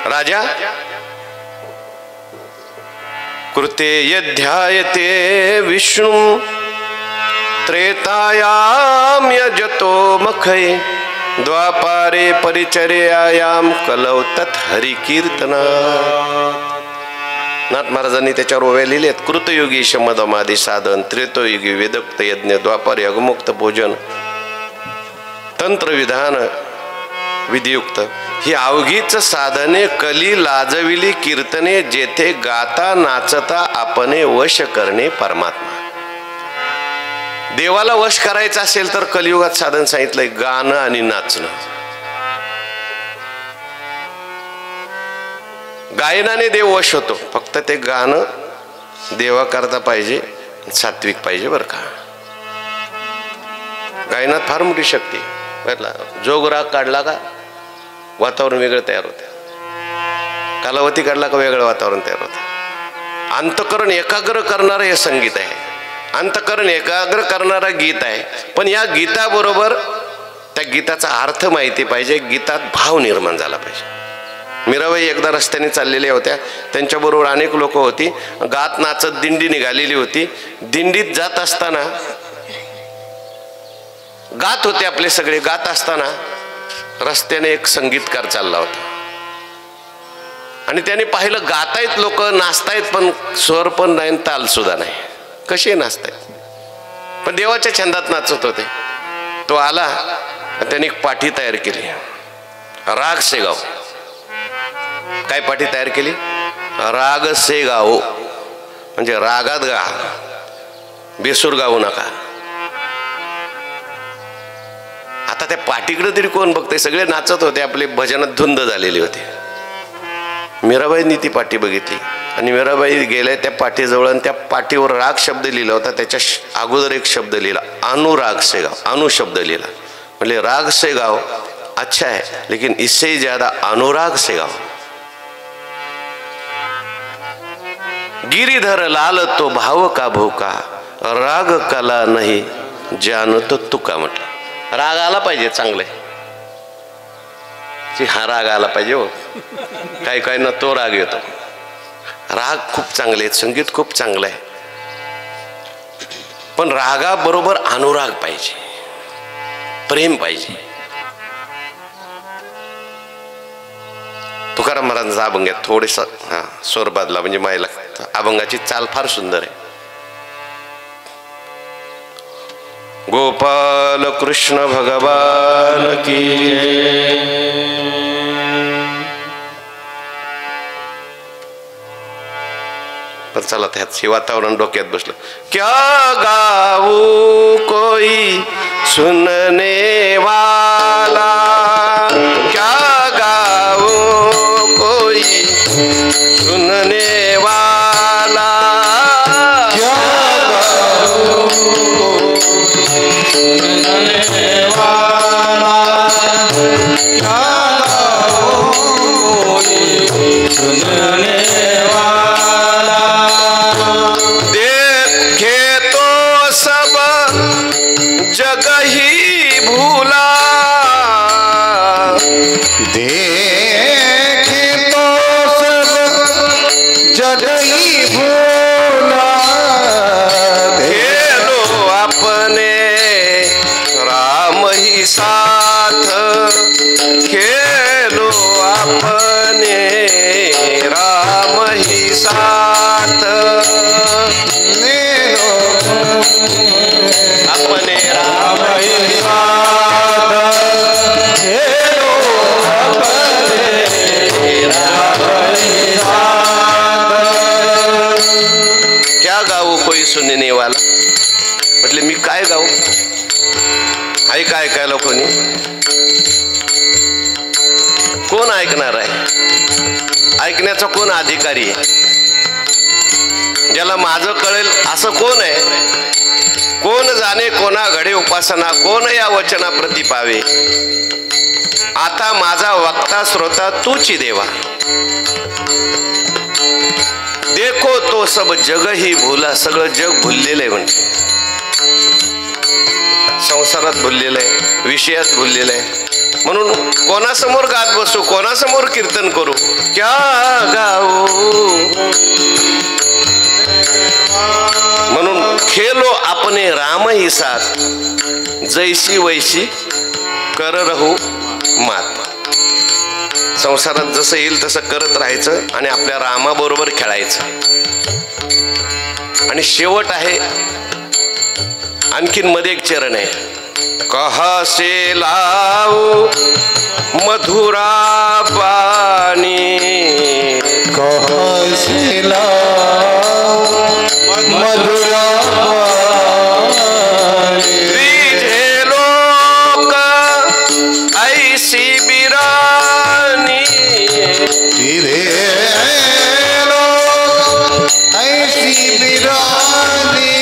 राजा कृते यध्यायते विष्णु त्रेतायाम यजतो मखै द्वापारे परिचर्यायाम कलौ तत् हरिकीर्तना। नाथ महाराजांनी त्याच्यावर ओव्या लिहिलेत. कृतयुगी शमदमादी साधन, त्रेतयुगी वेदोक्त यज्ञ, द्वापारी अगमुक्त भोजन, तंत्रविधान विधियुक्त ही अवघीच साधने कली लाजविली कीर्तने जेथे गाता नाचता आपणे वश करणे परमात्मा। देवाला वश करायचं असेल तर कलियुगात साधन सांगितलंय गाणं आणि नाचणं। गायनाने देव वश होतो, फक्त ते गाणं देवा करता पाहिजे, सात्विक पाहिजे बरं का। गायनात फार मोठी शक्ती बघला, जोग राग काढला का वातावरण वेगळं तयार होते, कालावती काढला का वेगळं वातावरण तयार होतं। अंतकरण एकाग्र करणारं हे संगीत आहे, अंतकरण एकाग्र करणारा गीत आहे। पण या गीताबरोबर त्या गीताचा अर्थ माहिती पाहिजे, गीतात भाव निर्माण झाला पाहिजे। मीराबाई एकदा रस्त्याने चाललेल्या होत्या, त्यांच्याबरोबर अनेक लोक होती, गात नाचत दिंडी निघालेली होती। दिंडीत जात असताना गात होते आपले सगळे, गात असताना रस्त्याने एक संगीतकार चालला होता आणि त्याने पाहिलं गातायत लोक, नाचतायत पण स्वर पण नाही, ताल सुद्धा नाही, कसे नाचतायत पण देवाच्या छंदात नाचत होते। तो आला, त्याने एक पाठी तयार केली, राग से गाओ। काय पाठी तयार केली? राग से गाओ, म्हणजे रागात गा, बेसूर गाऊ नका। आता त्या पाठीकडे तरी कोण बघते, सगळे नाचत होते, आपले भजनात धुंद झालेले होते। मीराबाईंनी ती पाठी बघितली आणि मीराबाई गेल्या त्या पाठीजवळ आणि त्या पाठीवर राग शब्द लिहिला होता, त्याच्या अगोदर एक शब्द लिहिला अनुराग से गाओ, अनु शब्द लिहिला, म्हणजे राग से गाओ अच्छा है लेकिन इससे ज्यादा अनुराग से गाओ। गिरिधर लाल तो भाव का भूका, राग कला नाही जानतो तुका। म्हटलं राग आला पाहिजे, चांगले हा राग आला पाहिजे हो, काही काही ना तो राग येतो। राग खूप चांगले आहेत, संगीत खूप चांगलं आहे, पण रागाबरोबर अनुराग पाहिजे, प्रेम पाहिजे। तुकाराम महाराजांचा अभंग आहे, थोडेसा हा स्वर बदला म्हणजे मायला अभंगाची चाल फार सुंदर आहे। गोपाल कृष्ण भगवान की। पण चला त्यात वातावरण डोक्यात बसलं। क्या गाऊ कोई सुनने वाला, क्या गाऊ कोई सुनने वाला, क्या गाऊ सुनने वाला, क्या गाऊ सुनने वाला। देखे तो सब जग ही भूला, देखे तो सब जग ही भूला, खेलो अपने राम ही साथ, खेलो अपने राम ही साथ, अपने राम ही साथ, खेलो अपने राम ही साथ। क्या गाऊ कोई सुनने वाला, म्हटले मी काय गाऊ, ऐका ऐकायला कोणी, कोण ऐकणार आहे? ऐकण्याचा कोण अधिकारी आहे? ज्याला माझं कळेल असं कोण आहे? कोण जाणे कोणा घडे उपासना, कोण या वचना प्रति पावे। आता माझा वक्ता श्रोता तूच देवा, देखो तो सब जग ही भूला। सगळं जग भुललेलं आहे, म्हणजे संसारात भुललेलं आहे, विषयात भुललेलं आहे, म्हणून कोणासमोर गात बसू, कोणासमोर कीर्तन करू, क्या गाऊ. म्हणून खेलो आपने राम ही साथ, जैसी वैसी कर रहू मात. संसारात जसं येईल तसं करत राहायचं आणि आपल्या रामाबरोबर खेळायचं. आणि शेवट आहे, आणखीन मध्ये एक चरण आहे, कहासे लावू मधुरा बाणी, कहासे लावू मधुरा बाणी, रिझे लोक ऐसी बिरानी, रिझे लोक ऐसी बिरानी,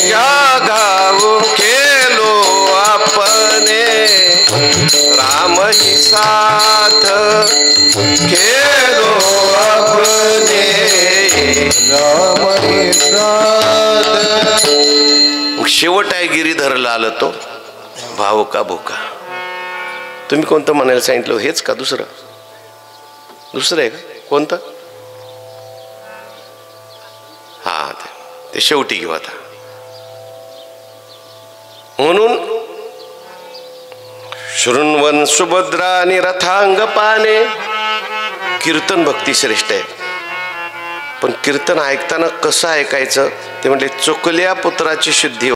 क्या गाऊ खेलो अपने राम ही साथ, खेलो अपने राम ही साथ. मग शेवट आहे गिरीधर लाल तो भाव का भोका. तुम्ही कोणतं म्हणायला सांगितलं, हेच का दुसरं आहे का कोणतं? हा, ते शेवटी घेऊ आता. म्हणून शृण्वन सुभद्रा आणि रथांग पाने, कीर्तन भक्ती श्रेष्ठ आहे. पण कीर्तन ऐकताना कसं ऐकायचं ते म्हणजे चुकल्या पुत्राची शुद्धी